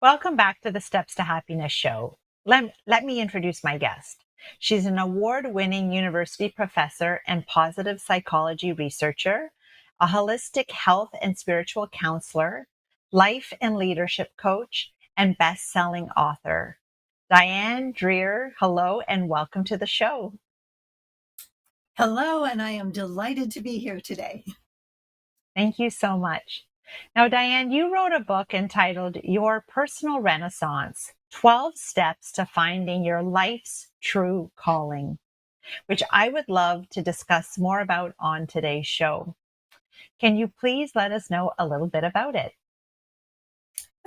Welcome back to the Steps to Happiness show. Let me introduce my guest. She's an award-winning university professor and positive psychology researcher, a holistic health and spiritual counselor, life and leadership coach, and best-selling author. Diane Dreher, hello and welcome to the show. Hello, and I am delighted to be here today. Thank you so much. Now, Diane, you wrote a book entitled Your Personal Renaissance 12 Steps to Finding Your Life's True Calling, which I would love to discuss more about on today's show. Can you please let us know a little bit about it?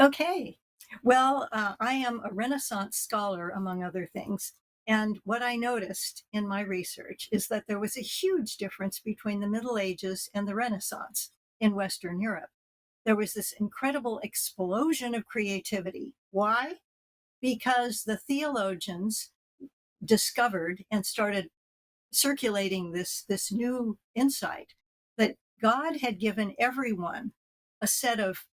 Okay. Well, I am a Renaissance scholar, among other things. And what I noticed in my research is that there was a huge difference between the Middle Ages and the Renaissance in Western Europe. There was this incredible explosion of creativity. Why? Because the theologians discovered and started circulating this new insight that God had given everyone a set of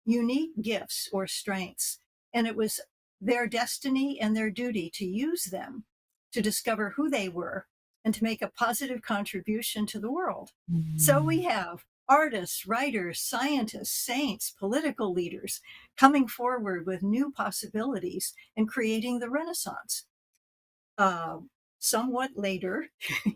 unique gifts or strengths, and it was their destiny and their duty to use them to discover who they were and to make a positive contribution to the world. So we have artists, writers, scientists, saints, political leaders coming forward with new possibilities and creating the Renaissance. Somewhat later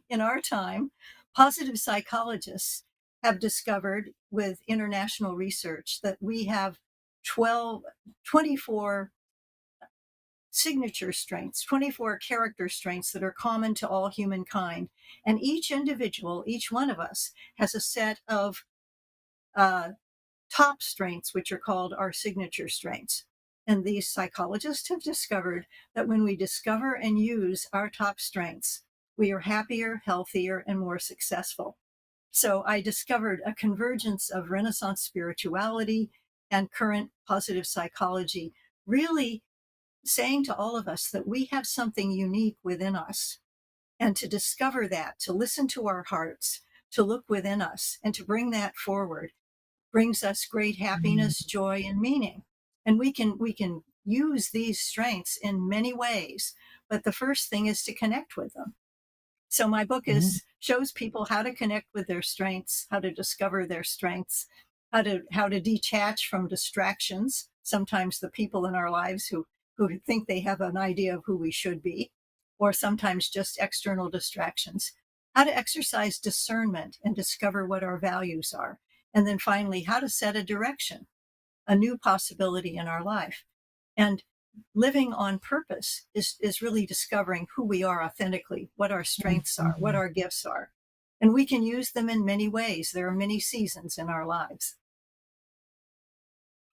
in our time, positive psychologists have discovered with international research that we have 24 signature strengths, 24 character strengths that are common to all humankind. And each individual, each one of us, has a set of top strengths, which are called our signature strengths. And these psychologists have discovered that when we discover and use our top strengths, we are happier, healthier, and more successful. So I discovered a convergence of Renaissance spirituality and current positive psychology, really saying to all of us that we have something unique within us. And to discover that, to listen to our hearts, to look within us, and to bring that forward brings us great happiness, joy, and meaning. And we can use these strengths in many ways, but the first thing is to connect with them. So my book shows people how to connect with their strengths, how to discover their strengths, how to detach from distractions. Sometimes the people in our lives who think they have an idea of who we should be, or sometimes just external distractions. How to exercise discernment and discover what our values are. And then finally, how to set a direction, a new possibility in our life. And living on purpose is really discovering who we are authentically, what our strengths are, what our gifts are. And we can use them in many ways. There are many seasons in our lives.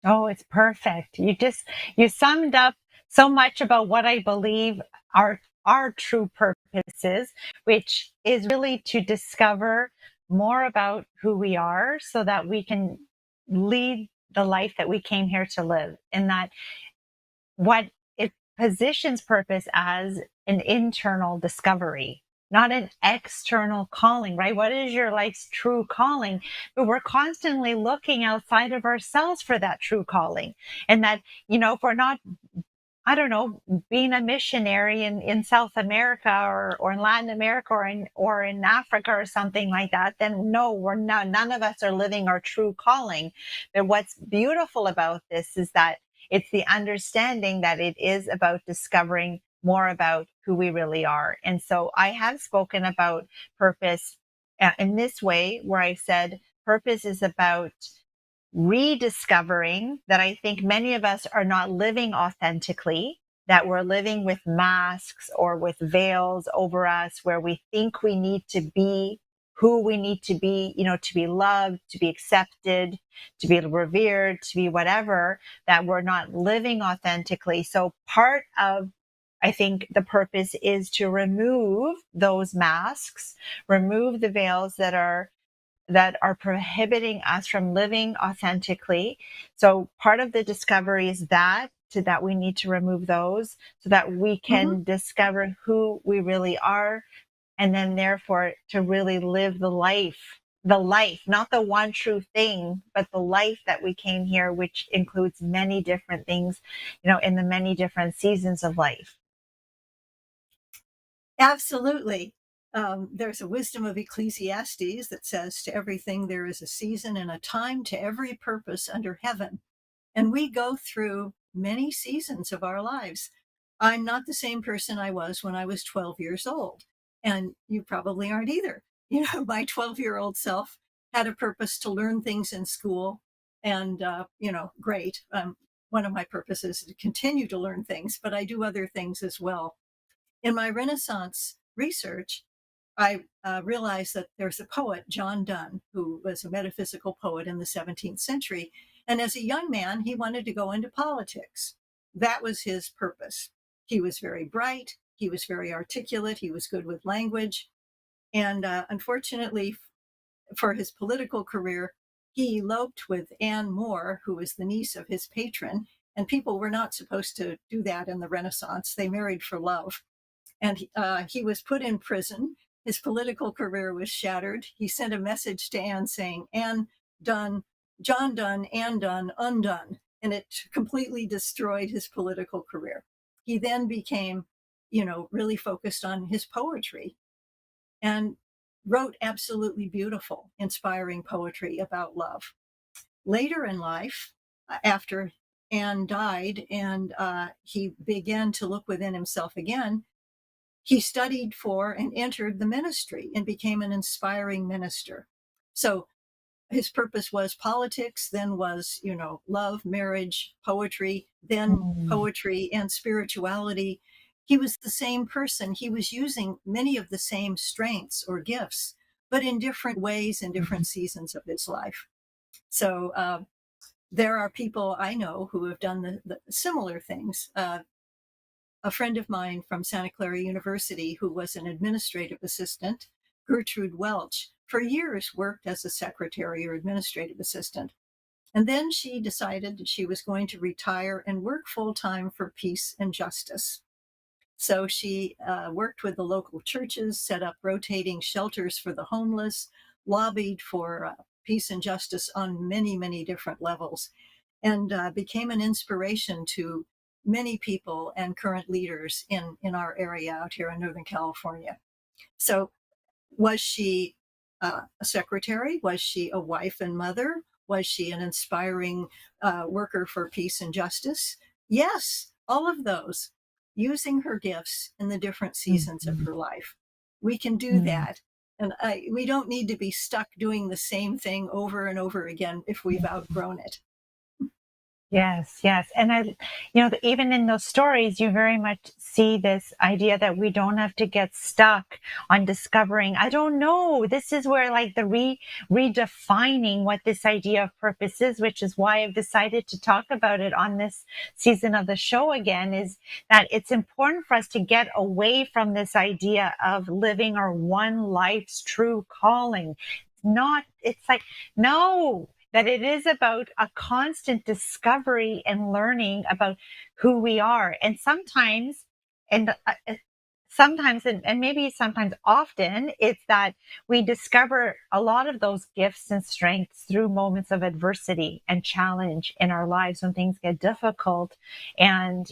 Oh, it's perfect. You summed up so much about what I believe our true purpose is, which is really to discover more about who we are so that we can lead the life that we came here to live. And that what it positions purpose as an internal discovery, not an external calling, right? What is your life's true calling? But we're constantly looking outside of ourselves for that true calling. And that, if we're not, I don't know, being a missionary in South America or in Latin America or in Africa or something like that, then no, we're not, none of us are living our true calling. But what's beautiful about this is that it's the understanding that it is about discovering more about who we really are. And so I have spoken about purpose in this way, where I said purpose is about rediscovering that I think many of us are not living authentically, that we're living with masks or with veils over us, where we think we need to be who we need to be, to be loved, to be accepted, to be revered, to be whatever, that we're not living authentically. So part of, I think, the purpose is to remove those masks, remove the veils that are prohibiting us from living authentically. So part of the discovery is that we need to remove those so that we can discover who we really are, and then therefore to really live the life the life, not the one true thing, but the life that we came here, which includes many different things, in the many different seasons of life. Absolutely. There's a wisdom of Ecclesiastes that says, to everything there is a season and a time to every purpose under heaven. And we go through many seasons of our lives. I'm not the same person I was when I was 12 years old. And you probably aren't either. My 12-year-old self had a purpose to learn things in school. And, great. One of my purposes is to continue to learn things, but I do other things as well. In my Renaissance research, I realized that there's a poet, John Donne, who was a metaphysical poet in the 17th century. And as a young man, he wanted to go into politics. That was his purpose. He was very bright. He was very articulate. He was good with language. And unfortunately, for his political career, he eloped with Anne More, who was the niece of his patron. And people were not supposed to do that in the Renaissance. They married for love. And he was put in prison. His political career was shattered. He sent a message to Anne saying, Anne Dunn, John Dunn, Anne Dunn, undone. And it completely destroyed his political career. He then became, really focused on his poetry and wrote absolutely beautiful, inspiring poetry about love. Later in life, after Anne died and he began to look within himself again, he studied for and entered the ministry and became an inspiring minister. So his purpose was politics, then was, love, marriage, poetry, then Mm. poetry and spirituality. He was the same person. He was using many of the same strengths or gifts, but in different ways in different seasons of his life. So there are people I know who have done the similar things. A friend of mine from Santa Clara University, who was an administrative assistant, Gertrude Welch, for years worked as a secretary or administrative assistant. And then she decided she was going to retire and work full time for peace and justice. So she worked with the local churches, set up rotating shelters for the homeless, lobbied for peace and justice on many, many different levels, and became an inspiration to many people and current leaders in our area out here in Northern California. So was she a secretary? Was she a wife and mother? Was she an inspiring worker for peace and justice? Yes, all of those, using her gifts in the different seasons of Mhm. her life. We can do Mm. that. And we don't need to be stuck doing the same thing over and over again if we've outgrown it. Yes, yes. And even in those stories, you very much see this idea that we don't have to get stuck on discovering, I don't know. This is where like the redefining what this idea of purpose is, which is why I've decided to talk about it on this season of the show again, is that it's important for us to get away from this idea of living our one life's true calling. It's like, no, that it is about a constant discovery and learning about who we are. And and sometimes, and maybe sometimes often, it's that we discover a lot of those gifts and strengths through moments of adversity and challenge in our lives when things get difficult. And,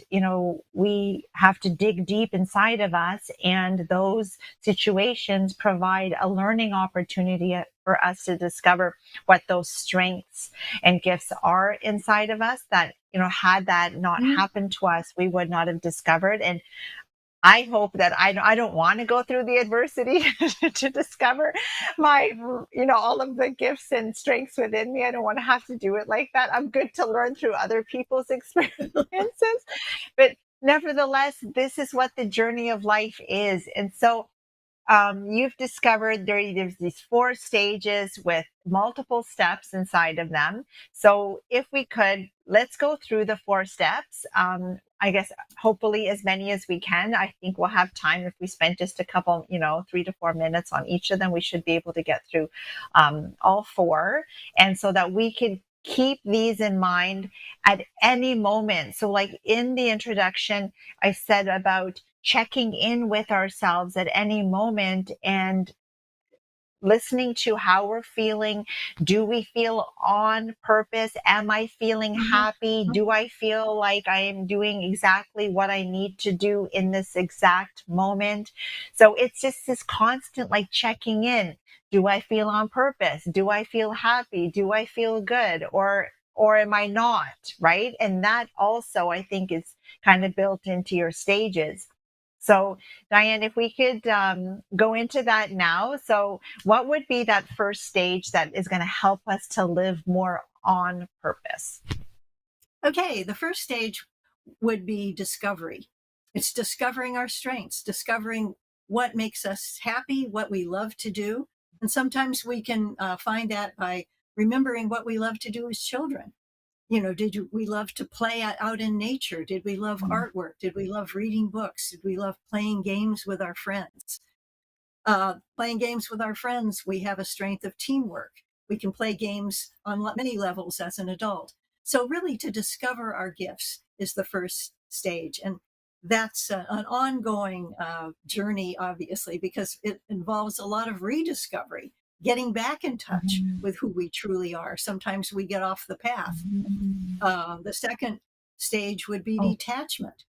we have to dig deep inside of us. And those situations provide a learning opportunity for us to discover what those strengths and gifts are inside of us that, had that not Mhm. happened to us, we would not have discovered. And I hope that I don't want to go through the adversity to discover my, all of the gifts and strengths within me. I don't want to have to do it like that. I'm good to learn through other people's experiences. But nevertheless, this is what the journey of life is. And so you've discovered there's these 4 stages with multiple steps inside of them. So if we could, let's go through the 4 steps. I guess hopefully as many as we can. I think we'll have time if we spend just a couple, 3 to 4 minutes on each of them. We should be able to get through all 4. And so that we can keep these in mind at any moment. So like in the introduction, I said about checking in with ourselves at any moment and listening to how we're feeling. Do we feel on purpose? Am I feeling Mhm. happy? Do I feel like I am doing exactly what I need to do in this exact moment? So it's just this constant like checking in. Do I feel on purpose? Do I feel happy? Do I feel good? Or am I not? Right? And that also I think is kind of built into your stages. So, Diane, if we could go into that now. So, what would be that first stage that is going to help us to live more on purpose? Okay, the first stage would be discovery. It's discovering our strengths, discovering what makes us happy, what we love to do. And sometimes we can find that by remembering what we love to do as children. We love to play out in nature? Did we love artwork? Did we love reading books? Did we love playing games with our friends? Playing games with our friends, we have a strength of teamwork. We can play games on many levels as an adult. So, really, to discover our gifts is the first stage. And that's an ongoing journey, obviously, because it involves a lot of rediscovery, getting back in touch Mhm. with who we truly are. Sometimes we get off the path. Mhm. The second stage would be Oh, detachment.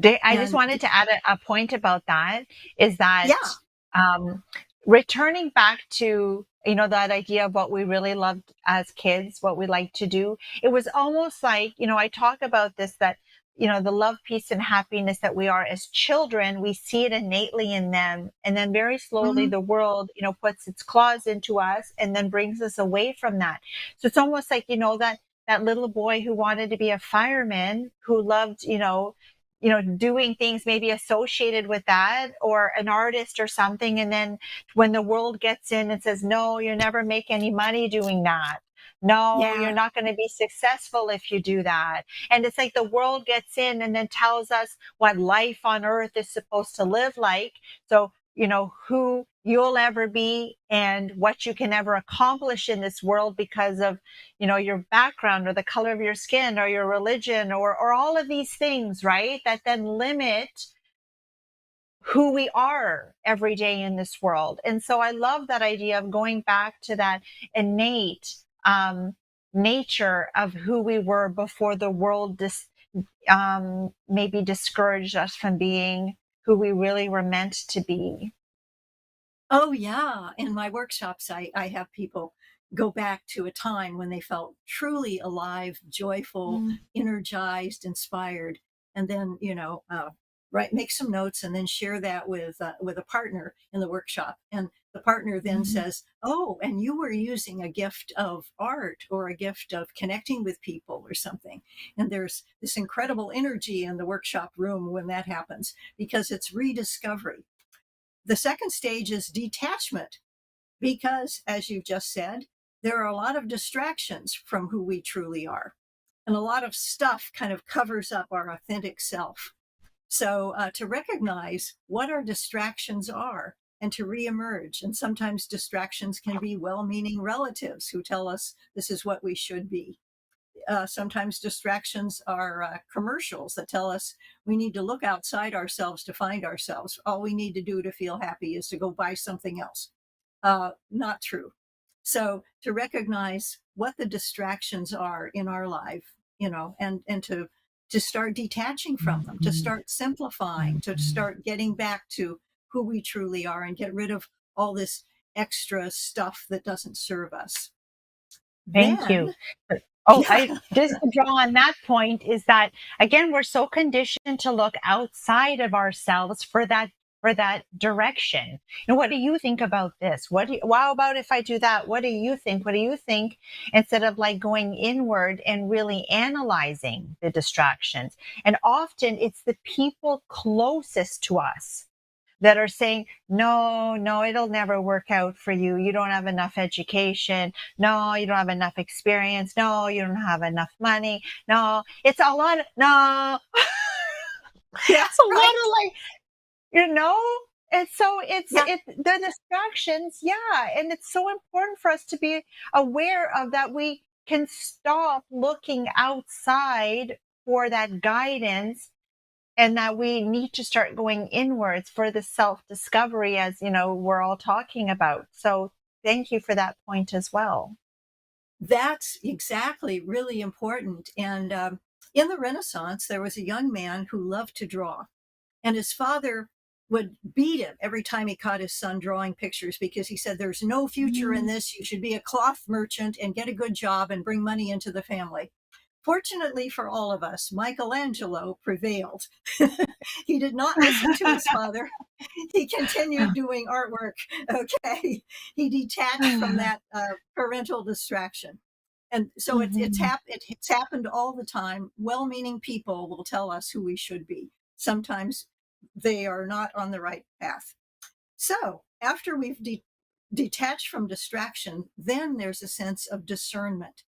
I just And wanted to add a point about that is that yeah, um, returning back to, that idea of what we really loved as kids, what we like to do. It was almost like, I talk about this, that, the love, peace, and happiness that we are as children, we see it innately in them. And then very slowly mhm, the world, puts its claws into us and then brings us away from that. So it's almost like, that little boy who wanted to be a fireman, who loved, doing things maybe associated with that, or an artist or something. And then when the world gets in and says, no, you'll never make any money doing that. No, you're yeah, not going to be successful if you do that. And it's like the world gets in and then tells us what life on earth is supposed to live like. So, who you'll ever be and what you can ever accomplish in this world because of, your background or the color of your skin or your religion or all of these things, right? That then limit who we are every day in this world. And so I love that idea of going back to that innate nature of who we were before the world maybe discouraged us from being who we really were meant to be. oh, yeah. In my workshops, I have people go back to a time when they felt truly alive, joyful, Mm. energized, inspired, and then, make some notes and then share that with a partner in the workshop. And the partner then Mhm. says, "Oh, and you were using a gift of art or a gift of connecting with people or something." And there's this incredible energy in the workshop room when that happens because it's rediscovery. The second stage is detachment because, as you just said, there are a lot of distractions from who we truly are. And a lot of stuff kind of covers up our authentic self. So, to recognize what our distractions are and to reemerge. And sometimes distractions can be well meaning relatives who tell us this is what we should be. Sometimes distractions are commercials that tell us we need to look outside ourselves to find ourselves. All we need to do to feel happy is to go buy something else. Not true. So to recognize what the distractions are in our life, and to start detaching from them, to Mhm. start simplifying, to Mhm. start getting back to who we truly are and get rid of all this extra stuff that doesn't serve us. Thank Then, you. Oh, yeah, I just to draw on that point is that again, we're so conditioned to look outside of ourselves for that direction. And what do you think about this? How about if I do that? What do you think? What do you think? Instead of like going inward and really analyzing the distractions. And often it's the people closest to us that are saying, no, no, it'll never work out for you. You don't have enough education. No, you don't have enough experience. No, you don't have enough money. No, it's a lot. No, yeah, it's a lot right. of like, you know, and so Yeah. the distractions. Yeah. And it's so important for us to be aware of that. We can stop looking outside for that guidance and that we need to start going inwards for the self-discovery, as we're all talking about. So thank you for that point as well. That's exactly really important. And in the Renaissance, there was a young man who loved to draw, and his father would beat him every time he caught his son drawing pictures because he said, "There's no future in this. You should be a cloth merchant and get a good job and bring money into the family." Fortunately for all of us, Michelangelo prevailed. He did not listen to his father. He continued doing artwork. Okay. He detached from that parental distraction. And so Mhm. it's happened all the time. Well-meaning people will tell us who we should be. Sometimes they are not on the right path. So after we've detached from distraction, then there's a sense of discernment.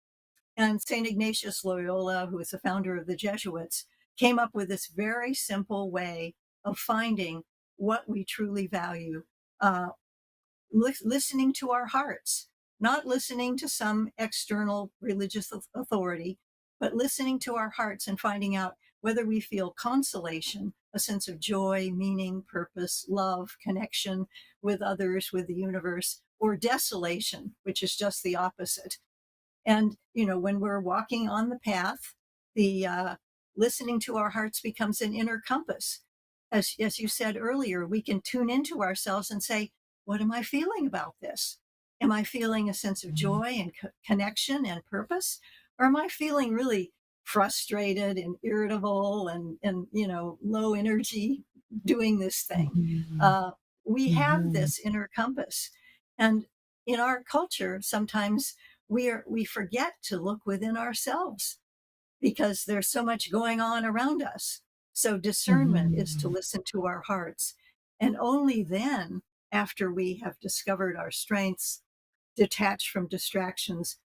And St. Ignatius Loyola, who is the founder of the Jesuits, came up with this very simple way of finding what we truly value, uh, listening to our hearts, not listening to some external religious authority, but listening to our hearts and finding out whether we feel consolation, a sense of joy, meaning, purpose, love, connection with others, with the universe, or desolation, which is just the opposite. And, when we're walking on the path, the listening to our hearts becomes an inner compass. As you said earlier, we can tune into ourselves and say, what am I feeling about this? Am I feeling a sense of joy and connection and purpose? Or am I feeling really frustrated and irritable and low energy doing this thing? Mhm. Uh, we have Mhm. this inner compass. And in our culture, sometimes we forget to look within ourselves because there's so much going on around us. So discernment is to Mhm. listen to our hearts. And only then, after we have discovered our strengths, detached from distractions,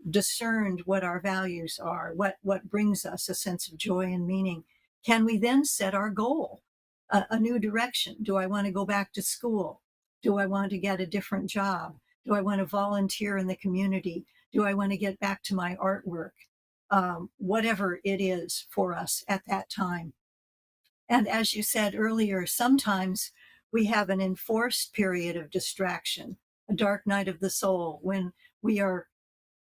discerned what our values are, what brings us a sense of joy and meaning, can we then set our goal, a new direction? Do I want to go back to school? Do I want to get a different job? Do I want to volunteer in the community? Do I want to get back to my artwork? Whatever it is for us at that time. And as you said earlier, sometimes we have an enforced period of distraction, a dark night of the soul, when we are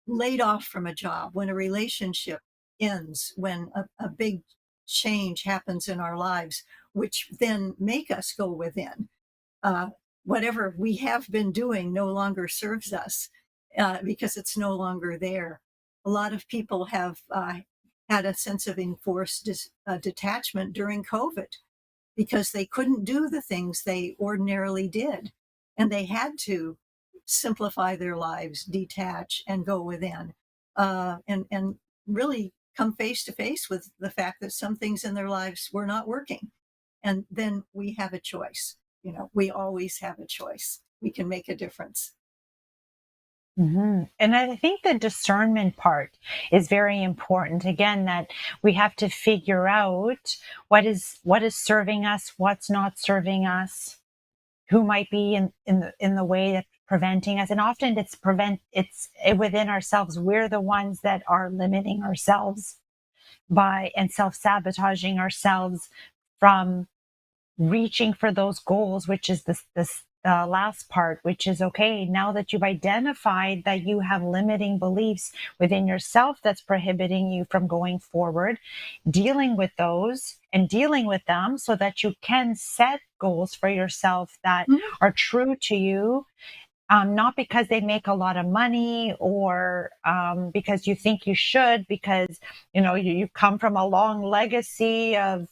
laid off from a job, when a relationship ends, when a big change happens in our lives, which then make us go within. Uh, Whatever we have been doing no longer serves us because it's no longer there. A lot of people have had a sense of enforced detachment during COVID because they couldn't do the things they ordinarily did. And they had to simplify their lives, detach, and go within, and really come face to face with the fact that some things in their lives were not working. And then we have a choice. We always have a choice. We can make a difference. And I think the discernment part is very important. Again, that we have to figure out what is serving us, what's not serving us, who might be in the way that's preventing us. And often it's within ourselves. We're the ones that are limiting ourselves by and self-sabotaging ourselves from reaching for those goals, which is this last part, which is okay. Now that you've identified that you have limiting beliefs within yourself that's prohibiting you from going forward, dealing with those and dealing with them so that you can set goals for yourself that Mhm. are true to you, not because they make a lot of money or because you think you should, because you come from a long legacy of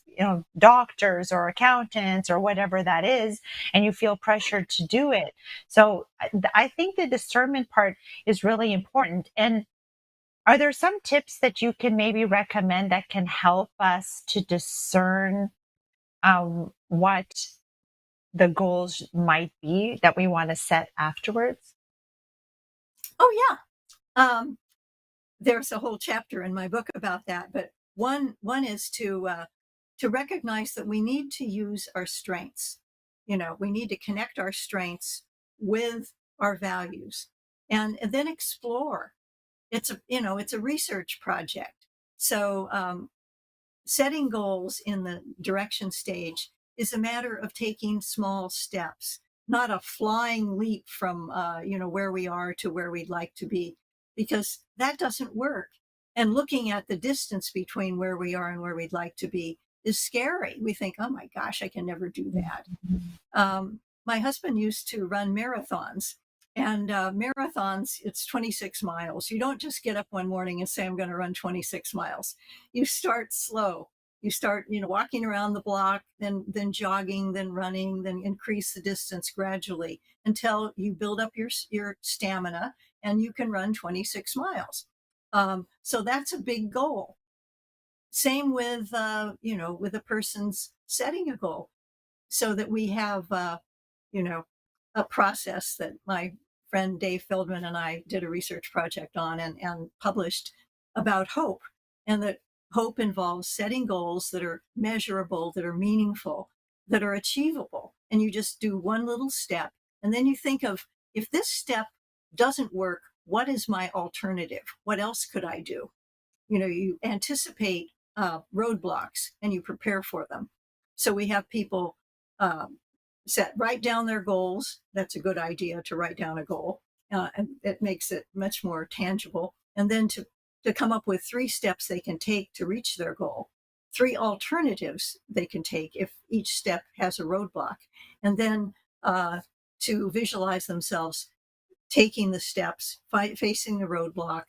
doctors or accountants or whatever that is, and you feel pressured to do it. So I think the discernment part is really important. And are there some tips that you can maybe recommend that can help us to discern what the goals might be that we want to set afterwards? Oh, yeah. Um, there's a whole chapter in my book about that, but one is to recognize that we need to use our strengths. We need to connect our strengths with our values, and then explore. It's a research project. So setting goals in the direction stage is a matter of taking small steps, not a flying leap from where we are to where we'd like to be, because that doesn't work. And looking at the distance between where we are and where we'd like to be is scary. We think, oh my gosh, I can never do that. My husband used to run marathons, and marathons, it's 26 miles. You don't just get up one morning and say, I'm going to run 26 miles. You start slow. You start, walking around the block, then jogging, then running, then increase the distance gradually until you build up your stamina and you can run 26 miles. So that's a big goal. Same with, with a person's setting a goal, so that we have, a process that my friend Dave Feldman and I did a research project on and published about hope. And that hope involves setting goals that are measurable, that are meaningful, that are achievable. And you just do one little step. And then you think of, if this step doesn't work, what is my alternative? What else could I do? You anticipate roadblocks and you prepare for them. So we have people write down their goals. That's a good idea, to write down a goal. And it makes it much more tangible. And then to come up with 3 steps they can take to reach their goal, 3 alternatives they can take if each step has a roadblock. And then to visualize themselves taking the steps, facing the roadblock,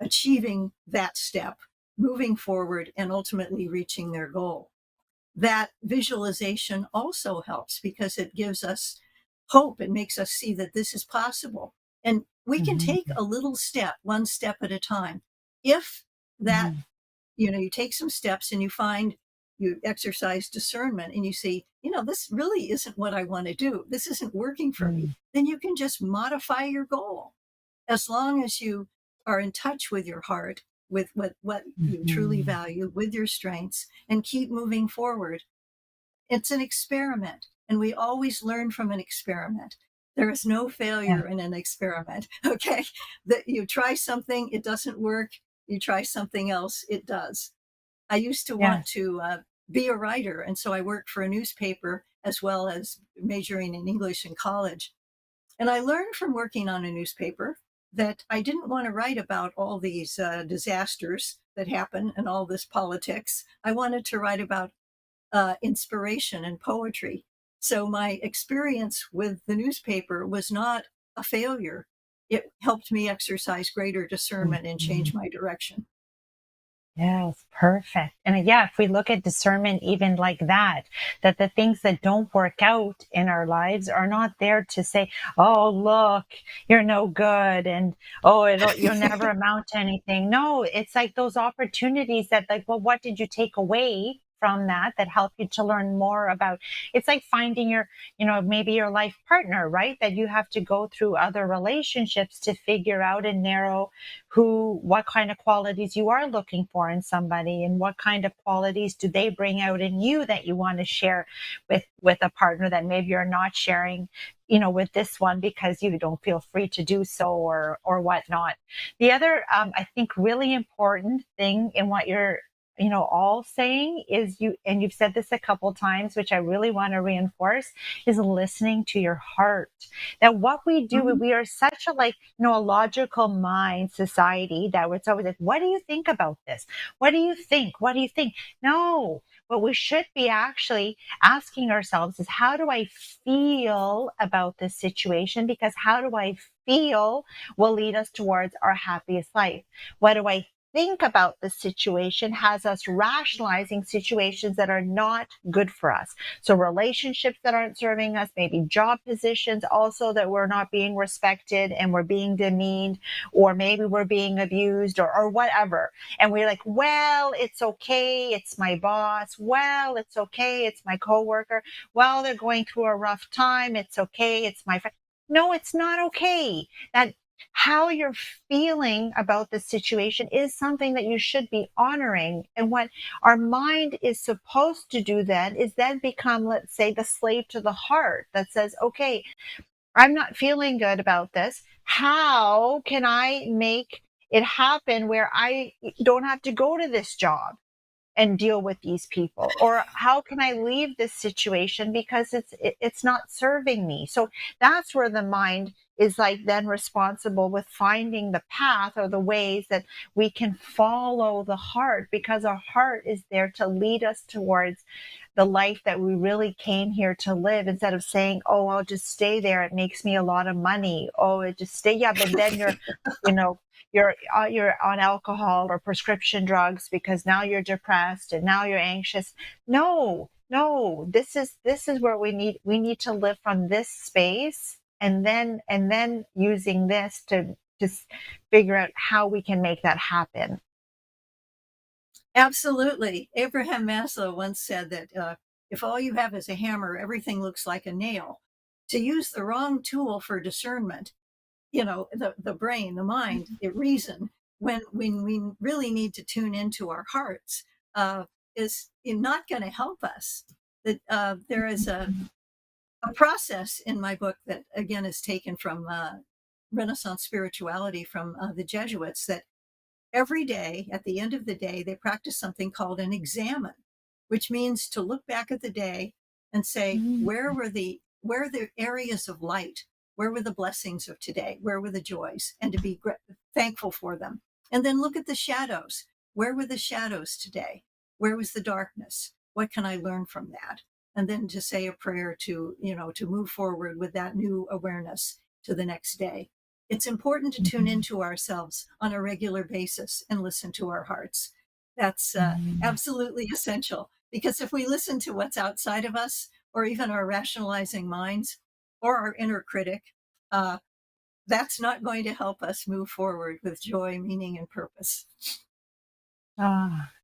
achieving that step, moving forward, and ultimately reaching their goal. That visualization also helps because it gives us hope. It makes us see that this is possible. And we can take a little step, one step at a time. If that, you take some steps and you exercise discernment and you see, this really isn't what I want to do. This isn't working for me. Then you can just modify your goal. As long as you are in touch with your heart, with what you truly value, with your strengths, and keep moving forward. It's an experiment, and we always learn from an experiment. There is no failure in an experiment. Okay, that you try something, it doesn't work. You try something else, it does. I used to want to be a writer, and so I worked for a newspaper as well as majoring in English in college. And I learned from working on a newspaper that I didn't want to write about all these disasters that happen and all this politics. I wanted to write about inspiration and poetry. So my experience with the newspaper was not a failure. It helped me exercise greater discernment and change my direction. Yes, perfect. And if we look at discernment even like that the things that don't work out in our lives are not there to say, oh, look, you're no good. And, oh, you'll never amount to anything. No, it's like those opportunities that well, what did you take away from that help you to learn more about? It's like finding your, maybe your life partner, right? That you have to go through other relationships to figure out and narrow what kind of qualities you are looking for in somebody, and what kind of qualities do they bring out in you that you want to share with a partner that maybe you're not sharing, with this one because you don't feel free to do so, or whatnot. The other, I think, really important thing in what you're all saying is you've said this a couple times, which I really want to reinforce, is listening to your heart. That what we do, we are such a logical mind society that it's always like, what do you think about this? What do you think? What do you think? No, what we should be actually asking ourselves is, how do I feel about this situation? Because how do I feel will lead us towards our happiest life. What do I think about the situation has us rationalizing situations that are not good for us. So relationships that aren't serving us, maybe job positions also that we're not being respected and we're being demeaned, or maybe we're being abused, or whatever. And we're like, well, it's okay. It's my boss. Well, it's okay. It's my coworker. Well, they're going through a rough time. It's okay. It's my friend. No, it's not okay. That how you're feeling about the situation is something that you should be honoring. And what our mind is supposed to do then is then become, let's say, the slave to the heart that says, okay, I'm not feeling good about this. How can I make it happen where I don't have to go to this job? and deal with these people? Or how can I leave this situation because it's not serving me? So that's where the mind is like then responsible with finding the path or the ways that we can follow the heart, because our heart is there to lead us towards the life that we really came here to live, instead of saying, oh, I'll just stay there, it makes me a lot of money. Oh, it just stay. Yeah, but then you're you know you're on alcohol or prescription drugs because now you're depressed and now you're anxious. No, this is where we need to live from this space, and then using this to just figure out how we can make that happen. Absolutely. Abraham Maslow once said that if all you have is a hammer, everything looks like a nail. To use the wrong tool for discernment, the brain, the mind, the reason, when we really need to tune into our hearts, is not going to help us. That there is a process in my book that again is taken from Renaissance spirituality from the Jesuits, that every day, at the end of the day, they practice something called an examine, which means to look back at the day and say, Mm. where are the areas of light? Where were the blessings of today? Where were the joys? And to be thankful for them. And then look at the shadows. Where were the shadows today? Where was the darkness? What can I learn from that? And then to say a prayer to move forward with that new awareness to the next day. It's important to tune into ourselves on a regular basis and listen to our hearts. That's Mm. absolutely essential, because if we listen to what's outside of us, or even our rationalizing minds or our inner critic, uh, that's not going to help us move forward with joy, meaning, and purpose.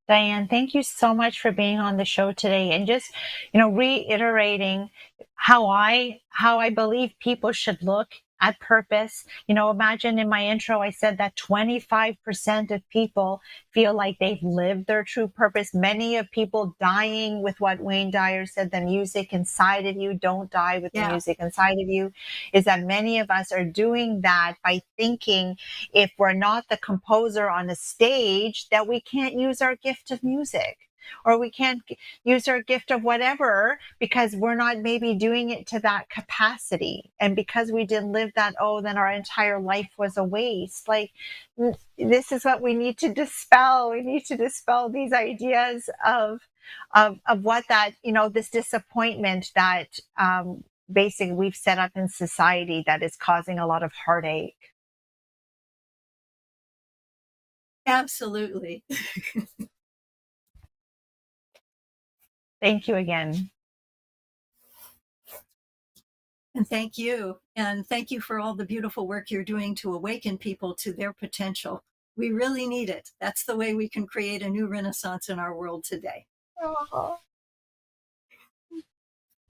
Diane, thank you so much for being on the show today, and just, reiterating how I believe people should look at purpose. Imagine in my intro, I said that 25% of people feel like they've lived their true purpose. Many of people dying with what Wayne Dyer said, the music inside of you, don't die with the Yeah, music inside of you, is that many of us are doing that by thinking, if we're not the composer on a stage, that we can't use our gift of music, or we can't use our gift of whatever, because we're not maybe doing it to that capacity. And because we didn't live that, oh, then our entire life was a waste. Like, this is what we need to dispel. We need to dispel these ideas of what that, this disappointment that basically we've set up in society that is causing a lot of heartache. absolutely. Thank you again. And thank you. And thank you for all the beautiful work you're doing to awaken people to their potential. We really need it. That's the way we can create a new renaissance in our world today. Aw.